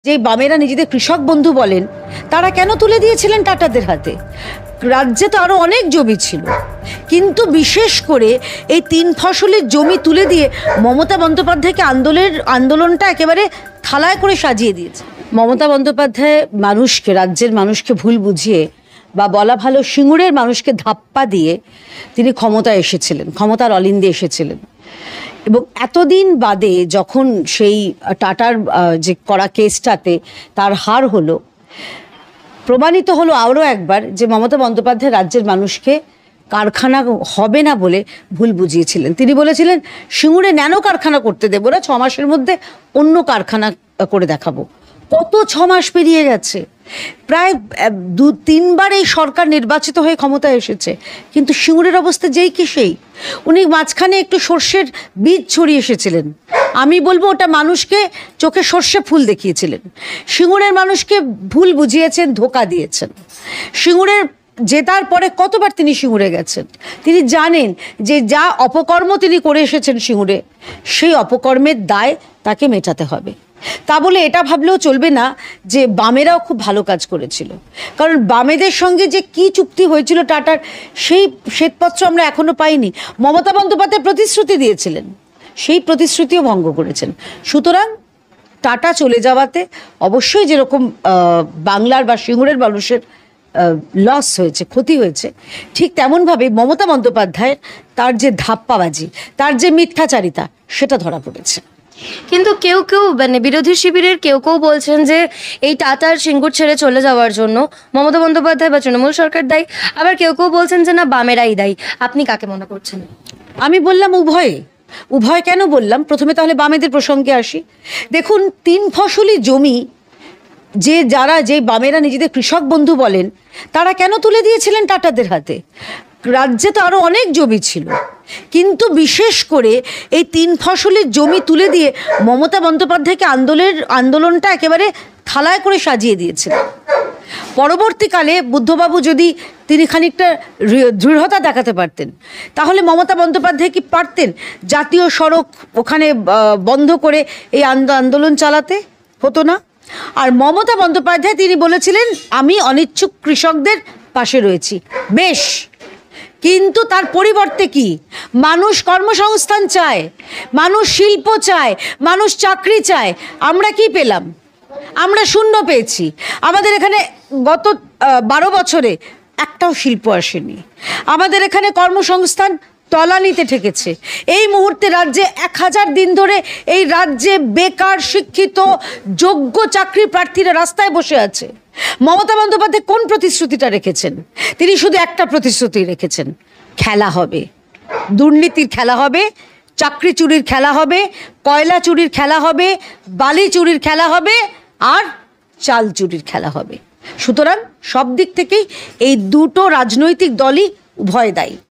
যে বামেরা নিজেদের কৃষক বন্ধু বলেন, তারা কেন তুলে দিয়েছিলেন টাটাদের হাতে? রাজ্যে তো আরো অনেক জমি ছিল, কিন্তু বিশেষ করে এই 3 ফসলের জমি তুলে দিয়ে মমতা বন্দ্যোপাধ্যায়কে আন্দোলনটা একেবারে থালায় করে সাজিয়ে দিয়েছে। মমতা বন্দ্যোপাধ্যায় মানুষকে, রাজ্যের মানুষকে ভুল বুঝিয়ে, বা বলা ভালো সিঙ্গুরের মানুষকে ধাপ্পা দিয়ে তিনি ক্ষমতায় এসেছিলেন, ক্ষমতার অলিন্দে এসেছিলেন। এবং এতদিন বাদে যখন সেই টাটার যে করা কেসটাতে তার হার হলো, প্রমাণিত হলো আরও একবার যে মমতা বন্দ্যোপাধ্যায় রাজ্যের মানুষকে কারখানা হবে না বলে ভুল বুঝিয়েছিলেন। তিনি বলেছিলেন সিঙ্গুরে ন্যানো কারখানা করতে দেবো না, 6 মাসের মধ্যে অন্য কারখানা করে দেখাবো। কত 6 মাস পেরিয়ে গেছে, প্রায় 2-3 বার এই সরকার নির্বাচিত হয়ে ক্ষমতায় এসেছে, কিন্তু সিঙ্গুরের অবস্থা যেই কি সেই। উনি মাঝখানে একটু সর্ষের বীজ ছড়িয়ে এসেছিলেন, আমি বলবো ওটা মানুষকে চোখে সর্ষে ফুল দেখিয়েছিলেন। সিঙ্গুরের মানুষকে ভুল বুঝিয়েছেন, ধোঁকা দিয়েছেন। সিঙ্গুরের জেতার পরে কতবার তিনি সিঙ্গুরে গেছেন, তিনি জানেন যে যা অপকর্ম তিনি করে এসেছেন সিঙ্গুরে, সেই অপকর্মের দায় তাকে মেটাতে হবে। তা বলে এটা ভাবলেও চলবে না যে বামেরাও খুব ভালো কাজ করেছিল, কারণ বামেদের সঙ্গে যে কি চুক্তি হয়েছিল টাটার, সেই শ্বেতপত্র আমরা এখনো পাইনি। মমতা বন্দ্যোপাধ্যায় প্রতিশ্রুতি দিয়েছিলেন, সেই প্রতিশ্রুতিও ভঙ্গ করেছেন। সুতরাং টাটা চলে যাওয়াতে অবশ্যই যেরকম বাংলার বা সিঙ্গুরের মানুষের লস হয়েছে, ক্ষতি হয়েছে, ঠিক তেমনভাবে মমতা বন্দ্যোপাধ্যায় তার যে ধাপ্পাবাজি, তার যে মিথ্যাচারিতা, সেটা ধরা পড়েছে। কিন্তু কেউ কেউ মানে বিরোধী শিবিরের কেউ বলছেন যে এই টাটার সিঙ্গুর ছেড়ে চলে যাওয়ার জন্য মমতা বন্দ্যোপাধ্যায় বা তৃণমূল সরকার দায়ী, আবার কেউ বলছেন যে না, বামেরাই দায়ী। আপনি কাকে মনে করছেন? আমি বললাম উভয় কেন বললাম, প্রথমে তাহলে বামেদের প্রসঙ্গে আসি। দেখুন, 3 ফসলি জমি যে বামেরা নিজেদের কৃষক বন্ধু বলেন, তারা কেন তুলে দিয়েছিলেন টাটাদের হাতে? রাজ্যে তো আরো অনেক জমি ছিল, কিন্তু বিশেষ করে এই 3 ফসলের জমি তুলে দিয়ে মমতা বন্দ্যোপাধ্যায়কে আন্দোলনটা একেবারে থালায় করে সাজিয়ে দিয়েছিলেন। পরবর্তীকালে বুদ্ধবাবু যদি তিনি খানিকটা দৃঢ়তা দেখাতে পারতেন, তাহলে মমতা বন্দ্যোপাধ্যায় কি পারতেন জাতীয় সড়ক ওখানে বন্ধ করে এই আন্দোলন চালাতে? হতো না। আর মমতা বন্দ্যোপাধ্যায় তিনি বলেছিলেন আমি অনিচ্ছুক কৃষকদের পাশে রয়েছি, বেশ, কিন্তু তার পরিবর্তে কি? মানুষ কর্মসংস্থান চায়, মানুষ শিল্প চায়, মানুষ চাকরি চায়। আমরা কি পেলাম? আমরা শূন্য পেয়েছি। আমাদের এখানে গত 12 বছরে একটাও শিল্প আসেনি। আমাদের এখানে কর্মসংস্থান তলানিতে ঠেকেছে। এই মুহূর্তে রাজ্যে 1000 দিন ধরে এই রাজ্যে বেকার, শিক্ষিত, যোগ্য চাকরি প্রার্থীরা রাস্তায় বসে আছে। মমতা বন্দ্যোপাধ্যায় কোন প্রতিশ্রুতিটা রেখেছেন? তিনি শুধু একটা প্রতিশ্রুতি রেখেছেন, খেলা হবে, দুর্নীতির খেলা হবে, চাকরি চুরির খেলা হবে, কয়লা চুরির খেলা হবে, বালি চুরির খেলা হবে, আর চাল চুরির খেলা হবে। সুতরাং সব দিক থেকেই এই দুটো রাজনৈতিক দলই উভয় দায়ী।